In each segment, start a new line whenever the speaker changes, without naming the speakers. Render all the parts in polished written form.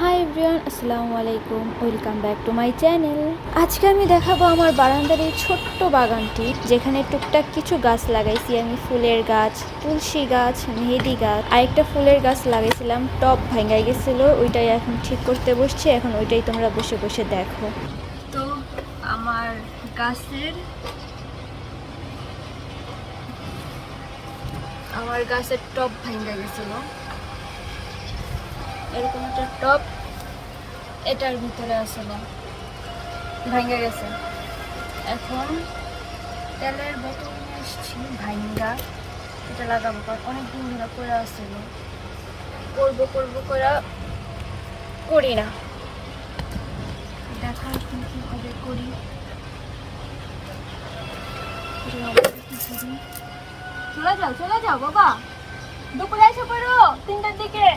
Hi everyone, আসসালামু আলাইকুম, welcome back to my channel. আজকে আমি দেখাবো আমার বারান্দার এই ছোট্ট বাগানটি, যেখানে টুকটাক কিছু গাছ লাগাইছি আমি। ফুলের গাছ, তুলসী গাছ, মেহেদি গাছ, আরেকটা ফুলের গাছ লাগাইছিলাম, টব ভাঙাই গেছিলো, ওইটাই এখন ঠিক করতে বসছি। এখন ওইটাই তোমরা বসে বসে দেখো। তো আমার গাছের টব ভাঙা গেছিল, এরকম একটা টব এটার ভিতরে আসলে ভাঙ্গা গেছে। এখন তেলের বোতল নিয়ে এসছি ভাঙ্গা, এটা লাগাবো, কারণ অনেকদিন ধরে করে আসছিল, করবো করে করি না। দেখা কীভাবে করি, চলে যাও বাবা, দুপুরে এসে পড়ো 3টার দিকে।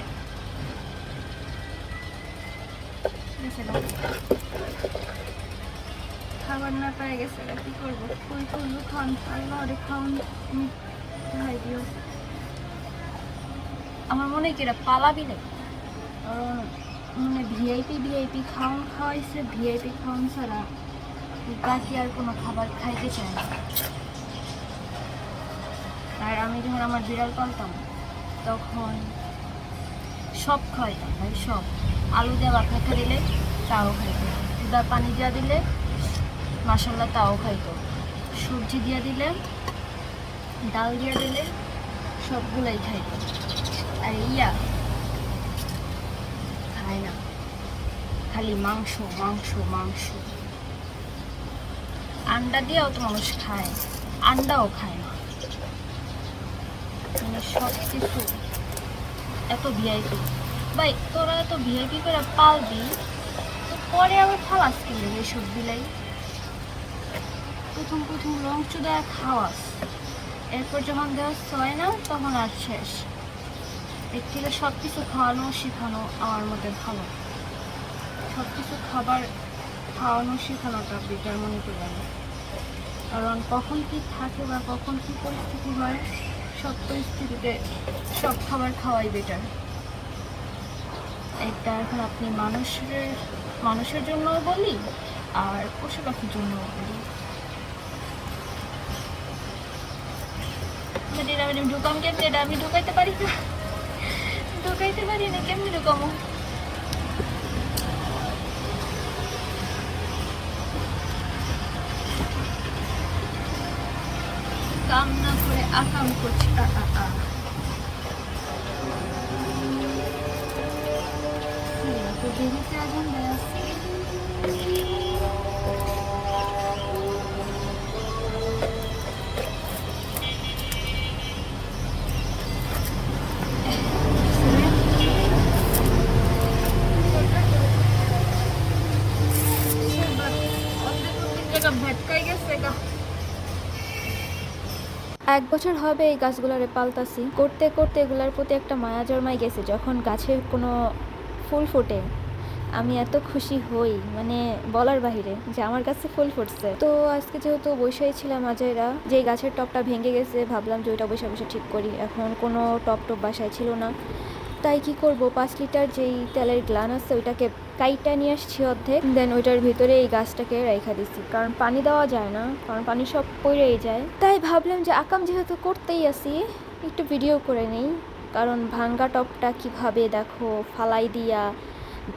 খাবার না পেয়ে গেছে, কি করবো? ফুল তুলবো, খান আল্লাহরে খাওন ভাই দিও। আমার মনে হয় কি এটা পালাবি না, কারণ মানে ভিআইপি খাওয়ান খাওয়াইছে, ভিআইপি খাওয়ান ছাড়া বাকি আর কোনো খাবার খাইতে চায় না। আর আমি যখন আমার বিড়াল পালতাম তখন সব খাইতাম ভাই, সব। আলু দিয়ে ভাত মেখে দিলে তাও খাইতো, দুধা পানি দিয়ে দিলে মাসাল্লাহ তাও খাইতো, সবজি দিয়ে দিলে, ডাল দিয়ে দিলে সবগুলাই খাইতো। আর খায় না, খালি মাংস মাংস মাংস। আন্ডা দিয়েও তো মানুষ খায়, আন্ডাও খায় না, মানে সব কিছু এত ভিআইপি। ভাই তোরা এত ভিআইপি করে পালবি, তো পরে আবার ফালাস কিনবে এইসব বিলাই। প্রথম রং চুদা খাওয়াস, এরপর যখন দেওয়া হয় না তখন আর শেষ। এর থেকে সব কিছু খাওয়ানো শেখানো আমার মতে ভালো, সব কিছু খাওয়ানো শেখানোটা বেটার মনে করি আমি। কারণ কখন কি থাকে বা কখন কি পরিস্থিতি হয়, সব পরিস্থিতিতে সব খাবার খাওয়াই বেটার। এটা এখন আপনি মানুষের জন্যও বলি, আর পশু পাখির জন্যও বলি। ঢুকাম কেমনি? এটা আমি ঢুকাইতে পারি না, কেমনি ঢুকামো? কাম না করে আকাম করছি। দেরিতে আগুন বেড়াচ্ছি। এক বছর হবে এই গাছগুলোরে পালতাছি, করতে করতে এগুলোর প্রতি একটা মায়া জন্মাই গেছে। যখন গাছের কোনো ফুল ফোটে আমি এত খুশি হই, মানে বলার বাহিরে, যে আমার কাছে ফুল ফুটছে। তো আজকে যেহেতু বসেই ছিলাম আজেরা, যে গাছের টপটা ভেঙে গেছে, ভাবলাম যে ওইটা বসে বসে ঠিক করি। এখন কোনো টপ বাসায় ছিল না, তাই কি করব, 5 লিটার যেই তেলের গ্লান আছে ওইটাকে কাইটা নিয়ে আসছি অর্ধেক, দেন ওইটার ভিতরে এই গাছটাকে রাইখা দিচ্ছি, কারণ পানি দেওয়া যায় না, কারণ পানি সব পড়েই যায়। তাই ভাবলাম যে আকাম যেহেতু করতেই আসি, একটু ভিডিও করে নিই। কারণ ভাঙ্গা টপটা কিভাবে দেখো ফালাই দিয়া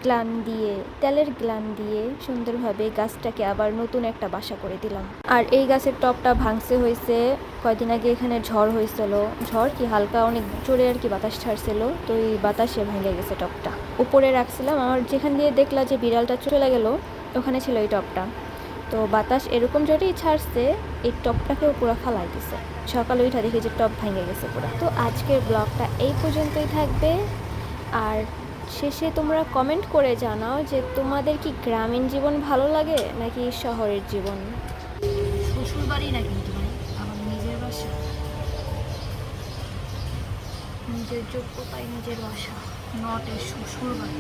গ্লান দিয়ে, তেলের গ্লান দিয়ে সুন্দরভাবে গাছটাকে আবার নতুন একটা বাসা করে দিলাম। আর এই গাছের টপটা ভাঙছে হয়েছে কয়দিন আগে, এখানে ঝড় হয়েছিল, ঝড় কি হালকা অনেক জোরে আর কি বাতাস ছাড়ছিল, তো এই বাতাসে ভেঙে গেছে টপটা। উপরে রাখছিলাম, আমার যেখান দিয়ে দেখলা যে বিড়ালটা চলে গেল ওখানে ছিল এই টপটা। তো বাতাস এরকম জোরেই ছাড়ছে, এই টপটাকেও পুরো ফালাই দিছে। সকালে উঠা দেখি যে টপ ভেঙে গেছে পুরো। তো আজকের ব্লগটা এই পর্যন্তই থাকবে। আর শেষে তোমরা কমেন্ট করে জানাও যে তোমাদের কি গ্রামীণ জীবন ভালো লাগে নাকি শহরের জীবন। শ্বশুর বাড়ি না কিন্তু ভাই, আমার নিজের বাসা, নিজের যোগ্যতায় নিজের বাসা, নট এ শ্বশুর বাড়ি।